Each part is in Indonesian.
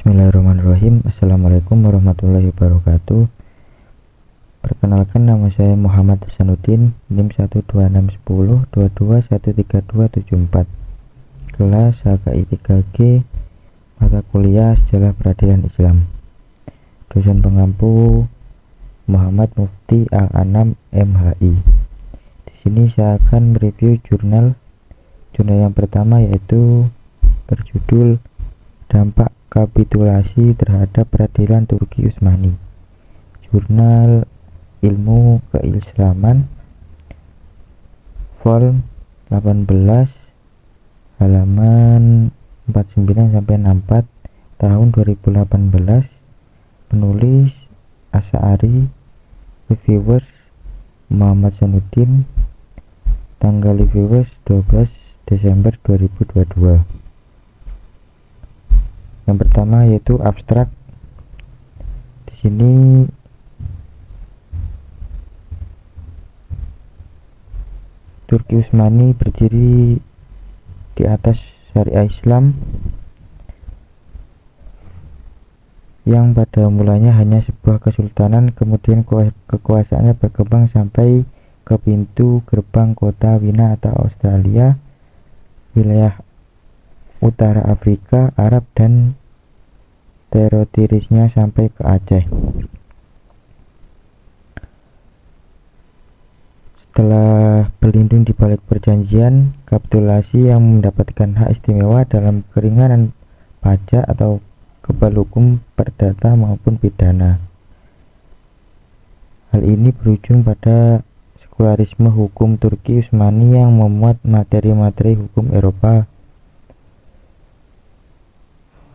Bismillahirrahmanirrahim. Assalamualaikum warahmatullahi wabarakatuh. Perkenalkan, nama saya Muhammad Hasanuddin, NIM 1261022132744, kelas HKI 3G, mata kuliah Sejarah Peradilan Islam. Dosen pengampu Muhammad Mufti Al-Anam MHI. Di sini saya akan mereview jurnal yang pertama, yaitu berjudul Dampak Kapitulasi Terhadap Peradilan Turki Utsmani, Jurnal Ilmu Keislaman, vol 18, halaman 49-64, tahun 2018. Penulis Asy'ari, reviewers Muhammad Hasanuddin, tanggal reviewers 12 Desember 2022. Yang pertama yaitu abstrak. Di sini Turki Utsmani berdiri di atas syariah Islam yang pada mulanya hanya sebuah kesultanan, kemudian kekuasaannya berkembang sampai ke pintu gerbang kota Wina atau Australia, wilayah utara Afrika, Arab, dan teritorinya sampai ke Aceh. Setelah berlindung di balik perjanjian kapitulasi yang mendapatkan hak istimewa dalam keringanan pajak atau kebal hukum perdata maupun pidana. Hal ini berujung pada sekularisme hukum Turki Utsmani yang memuat materi-materi hukum Eropa.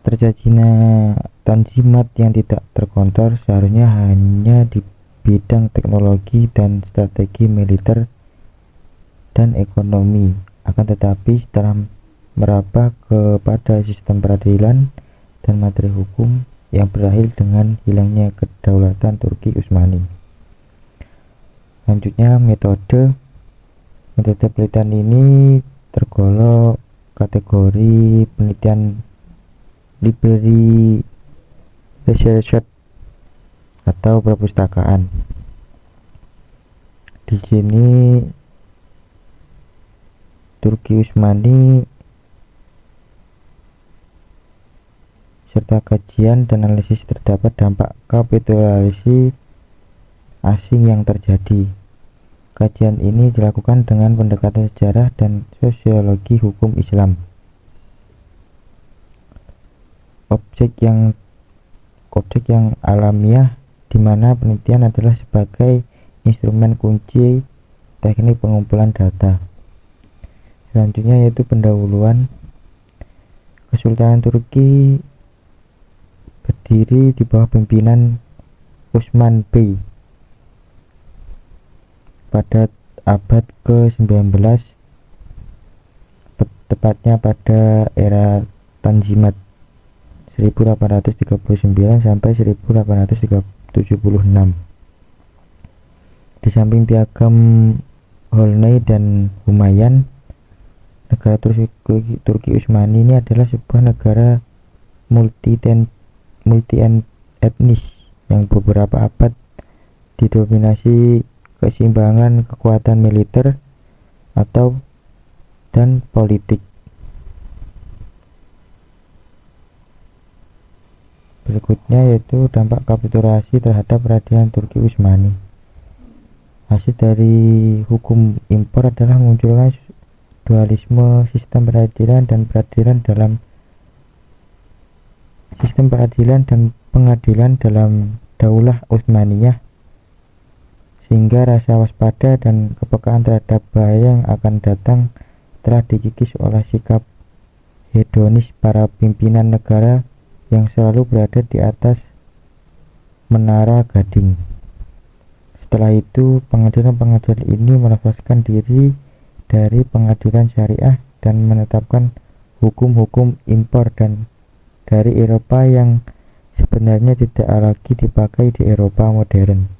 Terjadinya tanzimat yang tidak terkontrol seharusnya hanya di bidang teknologi dan strategi militer dan ekonomi, akan tetapi setelah merambah kepada sistem peradilan dan materi hukum yang berakhir dengan hilangnya kedaulatan Turki Utsmani. Selanjutnya, metode penelitian ini tergolong kategori penelitian library research atau perpustakaan. Di sini Turki Utsmani serta kajian dan analisis terdapat dampak kapitulasi asing yang terjadi. Kajian ini dilakukan dengan pendekatan sejarah dan sosiologi hukum Islam. Objek yang alamiah, di mana penelitian adalah sebagai instrumen kunci teknik pengumpulan data. Selanjutnya yaitu pendahuluan. Kesultanan Turki berdiri di bawah pimpinan Utsman Bey pada abad ke-19, tepatnya pada era Tanzimat 1839 sampai 1876. Di samping piagam Olney dan Humayun, negara Turki Utsmani ini adalah sebuah negara multi etnis yang beberapa abad didominasi keseimbangan kekuatan militer dan politik. Berikutnya yaitu dampak kapitulasi terhadap peradilan Turki Utsmani. Hasil dari hukum impor adalah munculnya dualisme sistem peradilan dan pengadilan dalam Daulah Utsmaniyah, sehingga rasa waspada dan kepekaan terhadap bahaya yang akan datang telah dikikis oleh sikap hedonis para pimpinan negara yang selalu berada di atas menara gading. Setelah itu, pengadilan ini melepaskan diri dari pengadilan syariah dan menetapkan hukum-hukum impor dan dari Eropa yang sebenarnya tidak lagi dipakai di Eropa modern,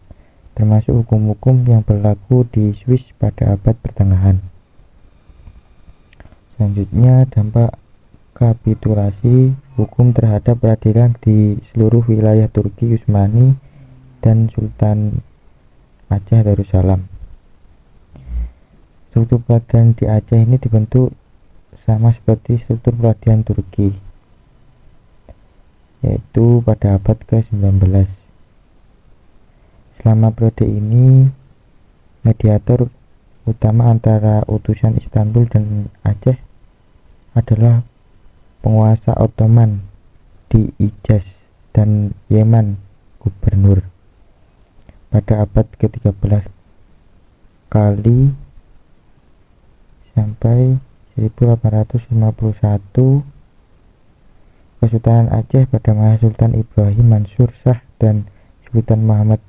termasuk hukum-hukum yang berlaku di Swiss pada abad pertengahan. Selanjutnya, dampak rekapitulasi hukum terhadap peradilan di seluruh wilayah Turki Utsmani dan Sultan Aceh Darussalam. Struktur peradilan di Aceh ini dibentuk sama seperti struktur peradilan Turki, yaitu pada abad ke-19. Selama periode ini, mediator utama antara utusan Istanbul dan Aceh adalah penguasa Ottoman di Hijaz dan Yaman gubernur. Pada abad ke-13 kali sampai 1851, Kesultanan Aceh pada masa Sultan Ibrahim Mansur Shah dan Sultan Muhammad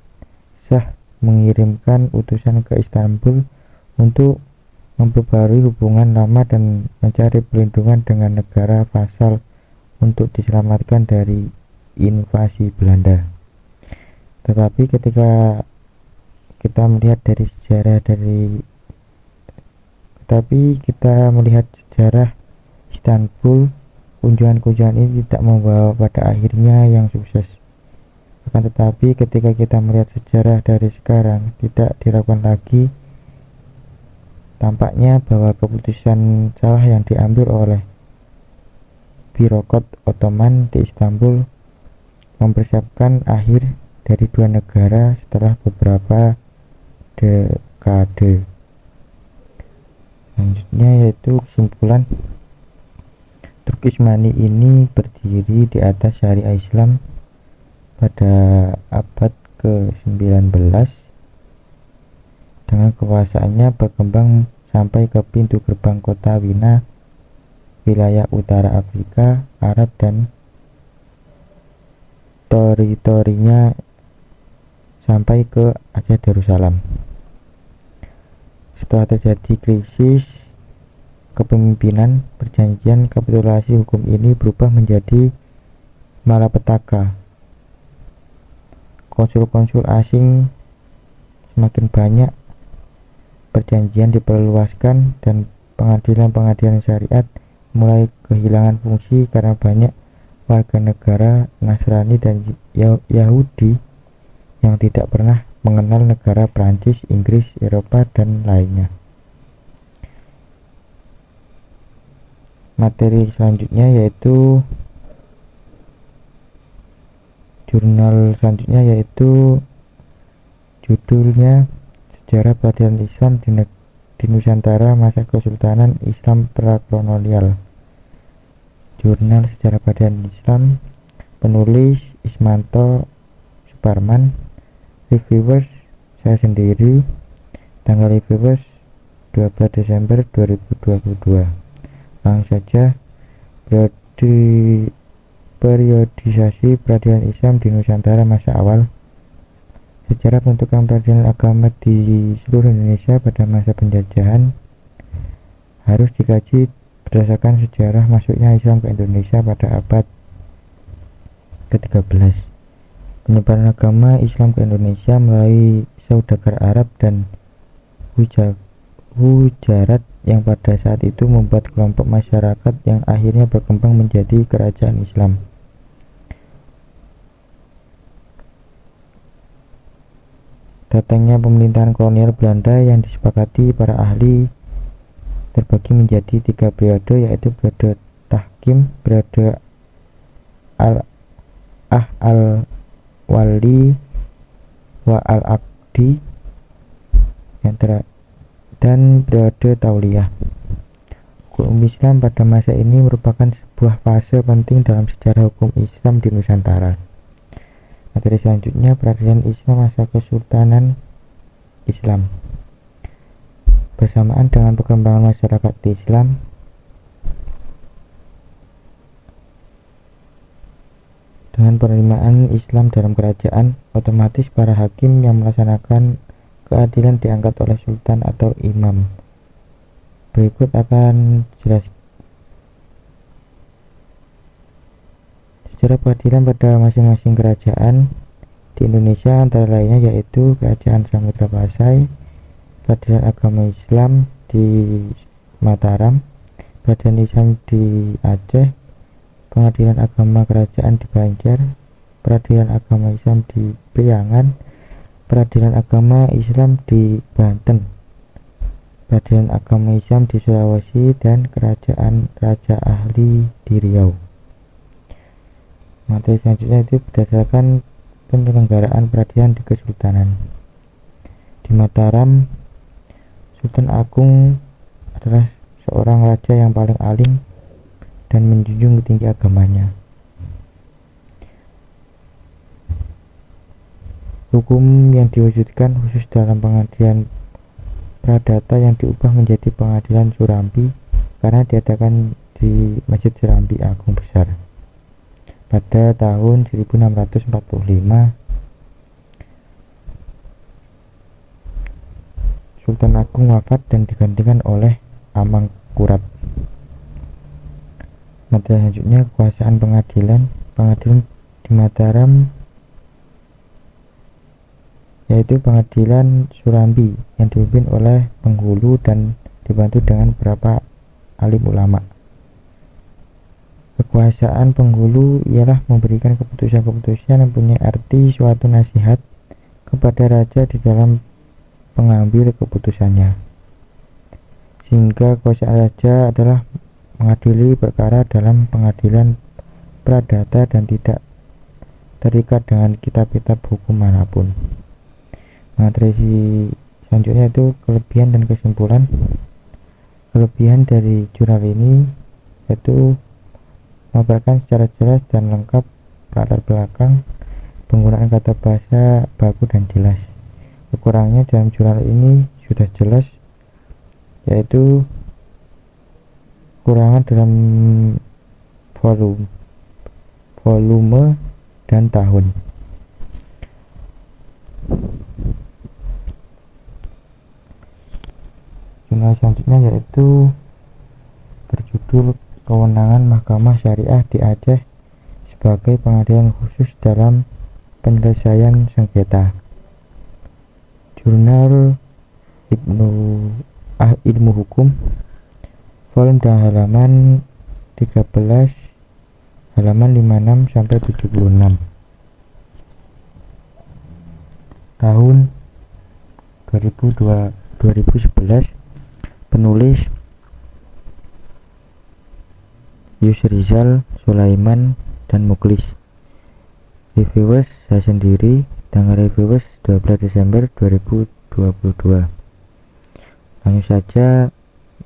Shah mengirimkan utusan ke Istanbul untuk memperbarui hubungan lama dan mencari perlindungan dengan negara vasal untuk diselamatkan dari invasi Belanda. Tetapi ketika kita melihat sejarah Istanbul, kunjungan-kunjungan ini tidak membawa pada akhirnya yang sukses. Akan tetapi ketika kita melihat sejarah dari sekarang, tidak dilakukan lagi, tampaknya bahwa keputusan salah yang diambil oleh birokrat Ottoman di Istanbul mempersiapkan akhir dari dua negara setelah beberapa dekade. Selanjutnya yaitu kesimpulan, Turki Utsmani ini berdiri di atas syariah Islam pada abad ke-19 dengan kekuasaannya berkembang sampai ke pintu gerbang kota Wina, wilayah utara Afrika, Arab, dan teritorinya sampai ke Aceh Darussalam. Setelah terjadi krisis kepemimpinan, perjanjian kapitulasi hukum ini berubah menjadi malapetaka. Konsul-konsul asing semakin banyak, perjanjian diperluaskan, dan pengadilan-pengadilan syariat mulai kehilangan fungsi karena banyak warga negara Nasrani dan Yahudi yang tidak pernah mengenal negara Prancis, Inggris, Eropa, dan lainnya. Materi selanjutnya yaitu judulnya Sejarah Peradilan Islam di Nusantara Masa Kesultanan Islam Prakolonial. Jurnal Sejarah Peradilan Islam, penulis Ismanto Suparman, reviewers saya sendiri, tanggal reviewers 12 Desember 2022. Langsung saja, periodisasi peradilan Islam di Nusantara masa awal. Sejarah pembentukan peradilan agama di seluruh Indonesia pada masa penjajahan harus dikaji berdasarkan sejarah masuknya Islam ke Indonesia pada abad ke-13. Penyebaran agama Islam ke Indonesia melalui saudagar Arab dan Hujarat yang pada saat itu membuat kelompok masyarakat yang akhirnya berkembang menjadi kerajaan Islam. Datangnya pemerintahan kolonial Belanda yang disepakati para ahli terbagi menjadi 3 periode, yaitu periode Tahkim, periode al-Wali wa al-Aqdi dan periode Tauliyah. Hukum Islam pada masa ini merupakan sebuah fase penting dalam sejarah hukum Islam di Nusantara. Materi selanjutnya, peradilan Islam masa Kesultanan Islam. Bersamaan dengan perkembangan masyarakat Islam, dengan penerimaan Islam dalam kerajaan, otomatis para hakim yang melaksanakan keadilan diangkat oleh sultan atau imam. Berikut akan jelas sejarah peradilan pada masing-masing kerajaan di Indonesia, antara lainnya yaitu Kerajaan Samudra Pasai, peradilan agama Islam di Mataram, peradilan Islam di Aceh, Pengadilan Agama Kerajaan di Banjar, Peradilan Agama Islam di Priangan, Peradilan Agama Islam di Banten, Peradilan Agama Islam di Sulawesi, dan Kerajaan Raja Ahli di Riau. Materi selanjutnya itu berdasarkan penyelenggaraan peradilan di Kesultanan. Di Mataram, Sultan Agung adalah seorang raja yang paling alim dan menjunjung tinggi agamanya. Hukum yang diwujudkan khusus dalam pengadilan Pradata yang diubah menjadi pengadilan Surambi karena diadakan di Masjid Surambi Agung Besar pada tahun 1645. Sultan Agung wafat dan digantikan oleh Amangkurat. Materi selanjutnya kekuasaan pengadilan di Mataram, yaitu pengadilan Surambi yang dipimpin oleh penghulu dan dibantu dengan beberapa alim ulama. Kekuasaan penghulu ialah memberikan keputusan-keputusan yang punya arti suatu nasihat kepada raja di dalam pengambil keputusannya, sehingga kekuasaan raja adalah mengadili perkara dalam pengadilan pradata dan tidak terikat dengan kitab-kitab hukum manapun. Materi selanjutnya itu kelebihan dan kesimpulan. Kelebihan dari jurnal ini yaitu memaparkan secara jelas dan lengkap latar belakang penggunaan kata bahasa baku dan jelas. Kekurangannya dalam jurnal ini sudah jelas, yaitu kekurangan dalam volume dan tahun. Jurnal selanjutnya yaitu berjudul Kewenangan Mahkamah Syariah di Aceh sebagai pengadilan khusus dalam penyelesaian sengketa. Jurnal Ilmu Hukum, volume dan halaman 13, halaman 56 sampai 76. Tahun 2011. Penulis Yusrizal, Sulaiman, dan Muklis. Reviewers saya sendiri. Tanggal reviewers 12 Desember 2022. Langsung saja,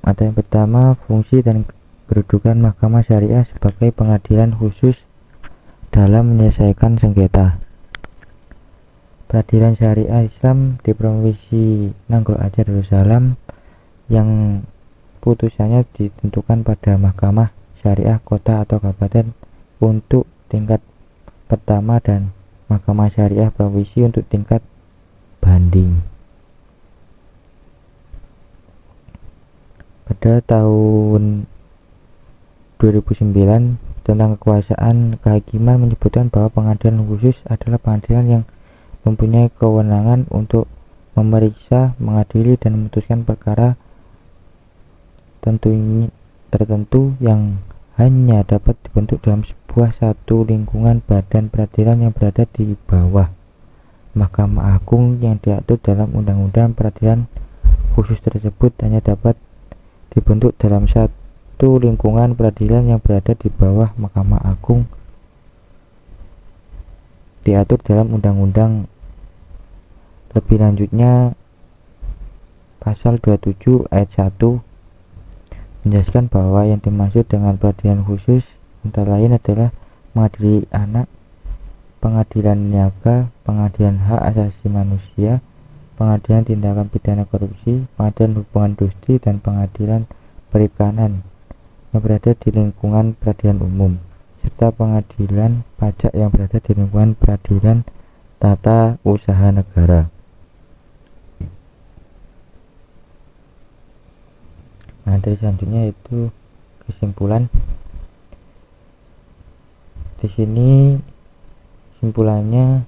materi yang pertama, fungsi dan kedudukan Mahkamah Syariah sebagai pengadilan khusus dalam menyelesaikan sengketa. Peradilan Syariah Islam di Provinsi Nanggro Aceh Darussalam yang putusannya ditentukan pada Mahkamah Syariah Kota atau Kabupaten untuk tingkat pertama dan Mahkamah Syariah Provinsi untuk tingkat banding. Pada tahun 2009 tentang kekuasaan kehakiman menyebutkan bahwa pengadilan khusus adalah pengadilan yang mempunyai kewenangan untuk memeriksa, mengadili, dan memutuskan perkara tertentu yang hanya dapat dibentuk dalam sebuah satu lingkungan badan peradilan yang berada di bawah Mahkamah Agung yang diatur dalam Undang-Undang Peradilan Khusus tersebut hanya dapat dibentuk dalam satu lingkungan peradilan yang berada di bawah Mahkamah Agung diatur dalam undang-undang. Lebih lanjutnya, pasal 27 ayat 1 menjelaskan bahwa yang dimaksud dengan peradilan khusus antara lain adalah mengadili anak, pengadilan niaga, pengadilan hak asasi manusia, pengadilan tindakan pidana korupsi, pengadilan hubungan industri, dan pengadilan perikanan yang berada di lingkungan peradilan umum, serta pengadilan pajak yang berada di lingkungan peradilan tata usaha negara. Materi selanjutnya itu kesimpulan. Di sini kesimpulannya,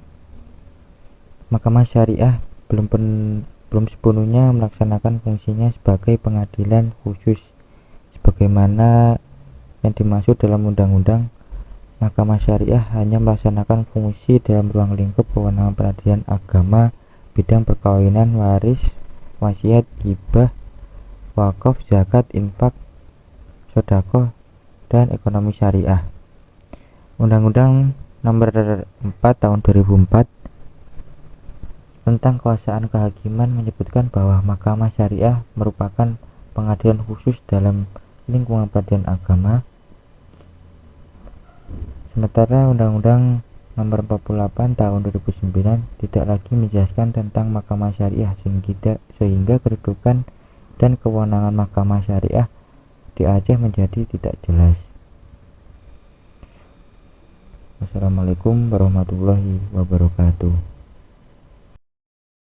Mahkamah Syariah belum sepenuhnya melaksanakan fungsinya sebagai pengadilan khusus sebagaimana yang dimaksud dalam undang-undang. Mahkamah Syariah hanya melaksanakan fungsi dalam ruang lingkup kewenangan peradilan agama bidang perkawinan, waris, wasiat, hibah, wakaf, zakat, infak, sedekah, dan ekonomi syariah. Undang-Undang Nomor 4 Tahun 2004 tentang kekuasaan kehakiman menyebutkan bahwa Mahkamah Syariah merupakan pengadilan khusus dalam lingkungan peradilan agama. Sementara Undang-Undang Nomor 48 Tahun 2009 tidak lagi menjelaskan tentang Mahkamah Syariah, sehingga kedudukan dan kewenangan Mahkamah Syariah di Aceh menjadi tidak jelas. Wassalamualaikum warahmatullahi wabarakatuh.